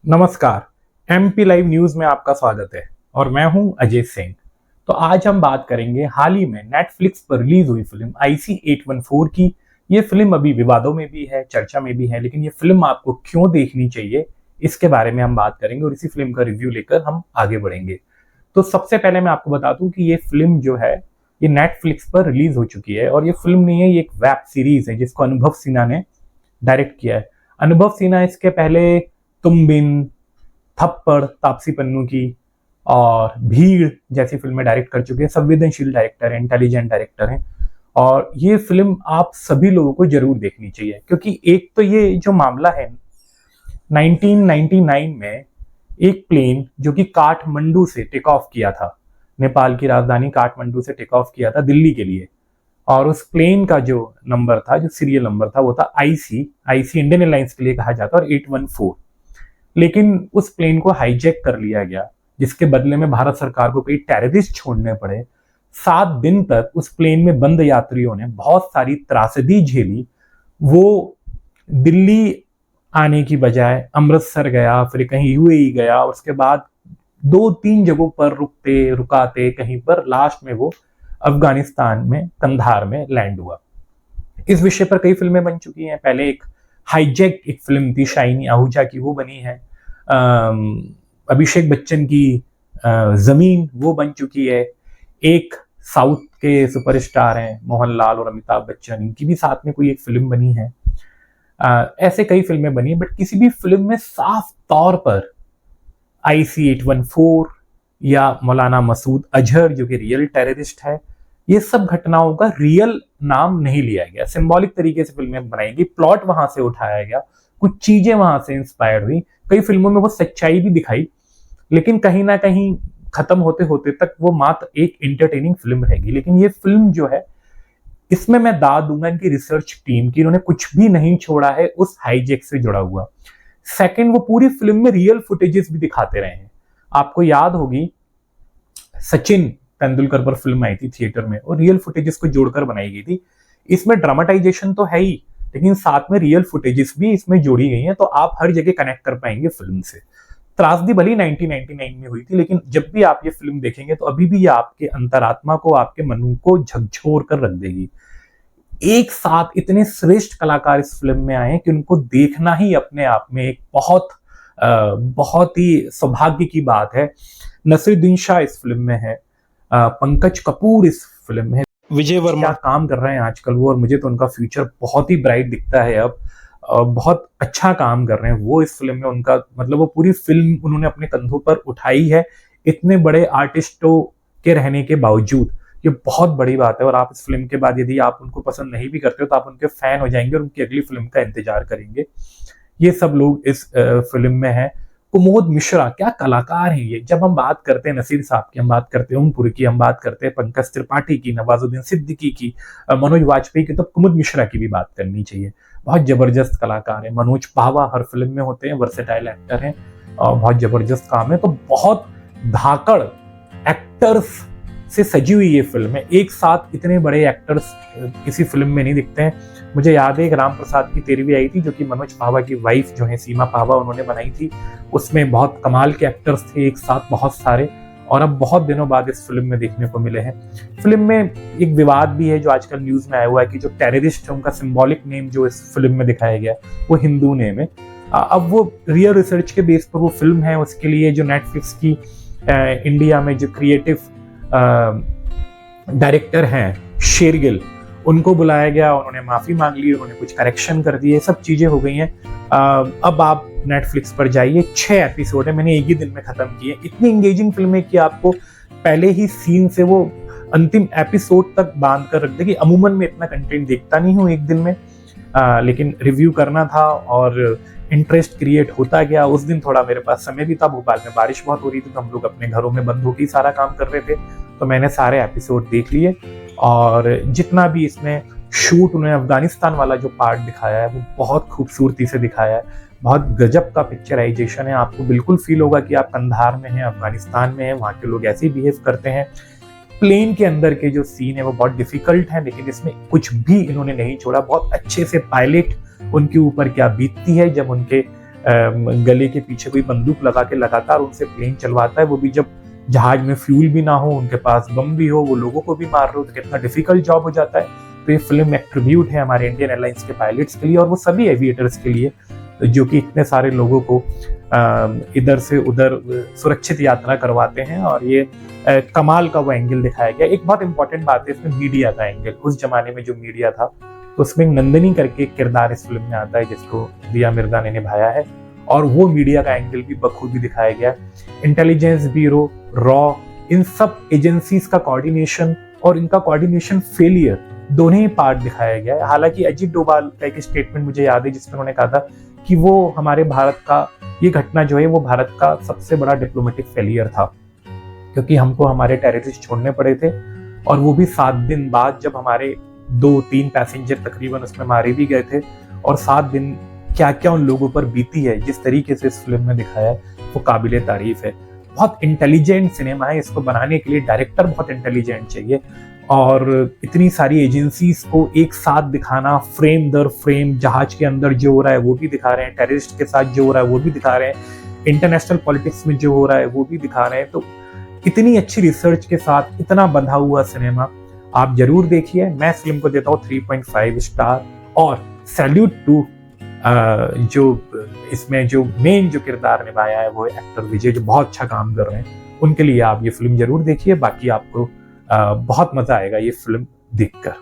नमस्कार। MP live news में आपका स्वागत है और मैं हूं अजय सिंह। तो आज हम बात करेंगे हाल ही में नेटफ्लिक्स पर रिलीज हुई फिल्म IC814 की। ये फिल्म अभी विवादों में भी है, चर्चा में भी है, लेकिन ये फिल्म आपको क्यों देखनी चाहिए इसके बारे में हम बात करेंगे और इसी फिल्म का रिव्यू लेकर हम आगे बढ़ेंगे। तो सबसे पहले मैं आपको बता दूं कि ये फिल्म जो है ये नेटफ्लिक्स पर रिलीज हो चुकी है और ये फिल्म नहीं है, ये एक वेब सीरीज है जिसको अनुभव सिन्हा ने डायरेक्ट किया है। अनुभव सिन्हा इसके पहले तुम बिन, थप्पड़ तापसी पन्नू की और भीड़ जैसी फिल्में डायरेक्ट कर चुके हैं। संवेदनशील डायरेक्टर हैं, इंटेलिजेंट डायरेक्टर हैं और ये फिल्म आप सभी लोगों को जरूर देखनी चाहिए क्योंकि एक तो ये जो मामला है 1999 में एक प्लेन जो कि काठमांडू से टेक ऑफ किया था, नेपाल की राजधानी काठमांडू से टेक ऑफ किया था दिल्ली के लिए, और उस प्लेन का जो नंबर था, जो सीरियल नंबर था, वो था आईसी इंडियन एयरलाइंस के लिए कहा जाता और 814। लेकिन उस प्लेन को हाईजैक कर लिया गया जिसके बदले में भारत सरकार को कई टेररिस्ट छोड़ने पड़े। 7 दिन तक उस प्लेन में बंद यात्रियों ने बहुत सारी त्रासदी झेली। वो दिल्ली आने की बजाय अमृतसर गया, फिर कहीं यूएई गया, उसके बाद 2-3 जगहों पर रुकाते कहीं पर, लास्ट में वो अफगानिस्तान में कंधार में लैंड हुआ। इस विषय पर कई फिल्में बन चुकी हैं। पहले एक हाईजैक एक फिल्म थी शाइनी आहूजा की, वो बनी है। अभिषेक बच्चन की जमीन वो बन चुकी है। एक साउथ के सुपरस्टार हैं मोहनलाल और अमिताभ बच्चन, इनकी भी साथ में कोई एक फिल्म बनी है। ऐसे कई फिल्में बनी, बट किसी भी फिल्म में साफ तौर पर IC814 या मौलाना मसूद अजहर जो कि रियल टेररिस्ट है, ये सब घटनाओं का रियल नाम नहीं लिया गया। सिंबॉलिक तरीके से फिल्में बनाई गई, प्लॉट वहां से उठाया गया, कुछ चीजें वहां से इंस्पायर्ड हुई, कई फिल्मों में वो सच्चाई भी दिखाई, लेकिन कहीं ना कहीं खत्म होते होते तक वो मात्र एक एंटरटेनिंग फिल्म रहेगी। लेकिन ये फिल्म जो है, इसमें मैं दाद दूंगा इनकी रिसर्च टीम की, इन्होंने कुछ भी नहीं छोड़ा है उस हाईजैक से जुड़ा हुआ। सेकंड, वो पूरी फिल्म में रियल फुटेजेस भी दिखाते रहे हैं। आपको याद होगी सचिन तेंदुलकर पर फिल्म आई थी थिएटर में और रियल फुटेजेस को जोड़कर बनाई गई थी। इसमें ड्रामेटाइजेशन तो है ही, लेकिन साथ में रियल फुटेजेस भी इसमें जोड़ी गई हैं, तो आप हर जगह कनेक्ट कर पाएंगे फिल्म से। त्रासदी भली 1999 में हुई थी, लेकिन जब भी आप ये फिल्म देखेंगे तो अभी भी ये आपके अंतरात्मा को, आपके मन को झकझोर कर रख देगी। एक साथ इतने श्रेष्ठ कलाकार इस फिल्म में आए हैं कि उनको देखना ही अपने आप में एक बहुत ही सौभाग्य की बात है। नसीरुद्दीन शाह इस फिल्म में है, पंकज कपूर इस फिल्म में है, विजय वर्मा काम कर रहे हैं आजकल वो, और मुझे तो उनका फ्यूचर बहुत ही ब्राइट दिखता है अब। बहुत अच्छा काम कर रहे हैं वो इस फिल्म में। उनका मतलब वो पूरी फिल्म उन्होंने अपने कंधों पर उठाई है, इतने बड़े आर्टिस्टों के रहने के बावजूद। ये बहुत बड़ी बात है और आप इस फिल्म के बाद यदि आप उनको पसंद नहीं भी करते हो तो आप उनके फैन हो जाएंगे और उनकी अगली फिल्म का इंतजार करेंगे। ये सब लोग इस फिल्म में है। कुमोद मिश्रा, क्या कलाकार हैं ये। जब हम बात करते हैं नसीर साहब की, हम बात करते हैं ओमपुरी की, हम बात करते हैं पंकज त्रिपाठी की, नवाजुद्दीन सिद्दीकी की, मनोज वाजपेयी की, तो कुमुद मिश्रा की भी बात करनी चाहिए। बहुत जबरदस्त कलाकार है। मनोज पावा हर फिल्म में होते हैं, वर्सेटाइल एक्टर हैं और बहुत जबरदस्त काम है। तो बहुत धाकड़ एक्टर्स से सजी हुई ये फिल्म है। एक साथ इतने बड़े एक्टर्स किसी फिल्म में नहीं दिखते हैं। मुझे याद है एक राम प्रसाद की 13वीं आई थी जो कि मनोज पावा की वाइफ जो है सीमा पावा, उन्होंने बनाई थी। उसमें बहुत कमाल के एक्टर्स थे एक साथ बहुत सारे, और अब बहुत दिनों बाद इस फिल्म में देखने को मिले हैं। फिल्म में एक विवाद भी है जो आजकल न्यूज में आया हुआ है कि जो टेररिस्ट है उनका सिंबॉलिक नेम जो इस फिल्म में दिखाया गया वो हिंदू नेम है। अब वो रियल रिसर्च के बेस पर वो फिल्म है, उसके लिए जो नेटफ्लिक्स की इंडिया में जो क्रिएटिव डायरेक्टर हैं शेरगिल, उनको बुलाया गया, उन्होंने माफी मांग ली, उन्होंने कुछ करेक्शन कर दिए, सब चीजें हो गई हैं। अब आप नेटफ्लिक्स पर जाइए, 6 एपिसोड है, मैंने एक ही दिन में खत्म किए। इतनी एंगेजिंग फिल्म है कि आपको पहले ही सीन से वो अंतिम एपिसोड तक बांध कर रख देगी। अमूमन में इतना कंटेंट देखता नहीं हूँ एक दिन में, लेकिन रिव्यू करना था और इंटरेस्ट क्रिएट होता गया। उस दिन थोड़ा मेरे पास समय भी था, भोपाल में बारिश बहुत हो रही थी तो हम लोग अपने घरों में बंद होकर सारा काम कर रहे थे, तो मैंने सारे एपिसोड देख लिए। और जितना भी इसमें शूट उन्होंने अफगानिस्तान वाला जो पार्ट दिखाया है वो बहुत खूबसूरती से दिखाया है। बहुत गजब का पिक्चराइजेशन है। आपको बिल्कुल फील होगा कि आप कंधार में हैं, अफगानिस्तान में हैं, वहाँ के लोग ऐसे ही बिहेव करते हैं। प्लेन के अंदर के जो सीन है वो बहुत डिफिकल्ट है, लेकिन इसमें कुछ भी इन्होंने नहीं छोड़ा। बहुत अच्छे से पायलट उनके ऊपर क्या बीतती है जब उनके गले के पीछे कोई बंदूक लगा के लगातार उनसे प्लेन चलवाता है, वो भी जब जहाज में फ्यूल भी ना हो, उनके पास बम भी हो, वो लोगों को भी मार रहे हो, तो कितना डिफिकल्ट जॉब हो जाता है। तो ये फिल्म एक ट्रिब्यूट है हमारे इंडियन एयरलाइंस के पायलट्स के लिए और वो सभी एविएटर्स के लिए जो कि इतने सारे लोगों को इधर से उधर सुरक्षित यात्रा करवाते हैं। और ये कमाल का वो एंगल दिखाया गया। एक बहुत इंपॉर्टेंट बात है इसमें मीडिया का एंगल। उस जमाने में जो मीडिया था, तो उसमें नंदिनी करके एक किरदार इस फिल्म में आता है जिसको दिया मिर्जा ने निभाया है, और वो मीडिया का एंगल भी बखूबी दिखाया गया। इंटेलिजेंस ब्यूरो, रॉ, इन सब एजेंसीज का कोऑर्डिनेशन और इनका कोऑर्डिनेशन फेलियर, दोनों ही पार्ट दिखाया गया है। हालांकि अजीत डोभाल का एक स्टेटमेंट मुझे याद है जिसमें उन्होंने कहा था कि वो हमारे भारत का, ये घटना जो है वो भारत का सबसे बड़ा डिप्लोमेटिक फेलियर था, क्योंकि हमको हमारे टेरिटरीज छोड़ने पड़े थे, और वो भी 7 दिन बाद, जब हमारे 2-3 पैसेंजर तकरीबन उसमें मारे भी गए थे। और 7 दिन क्या क्या उन लोगों पर बीती है, जिस तरीके से इस फिल्म में दिखाया है वो काबिले तारीफ है। बहुत इंटेलिजेंट सिनेमा है, इसको बनाने के लिए डायरेक्टर बहुत इंटेलिजेंट चाहिए, और इतनी सारी एजेंसीज को एक साथ दिखाना, फ्रेम दर फ्रेम, जहाज के अंदर जो हो रहा है वो भी दिखा रहे हैं, टेररिस्ट के साथ जो हो रहा है वो भी दिखा रहे हैं, इंटरनेशनल पॉलिटिक्स में जो हो रहा है वो भी दिखा रहे हैं। तो इतनी अच्छी रिसर्च के साथ इतना बंधा हुआ सिनेमा आप जरूर देखिए। मैं फिल्म को देता हूँ 3.5 स्टार, और सैल्यूट टू जो इसमें जो मेन जो किरदार निभाया है वो एक्टर विजय, जो बहुत अच्छा काम कर रहे हैं। उनके लिए आप ये फिल्म जरूर देखिए। बाकी आपको बहुत मजा आएगा ये फिल्म देखकर।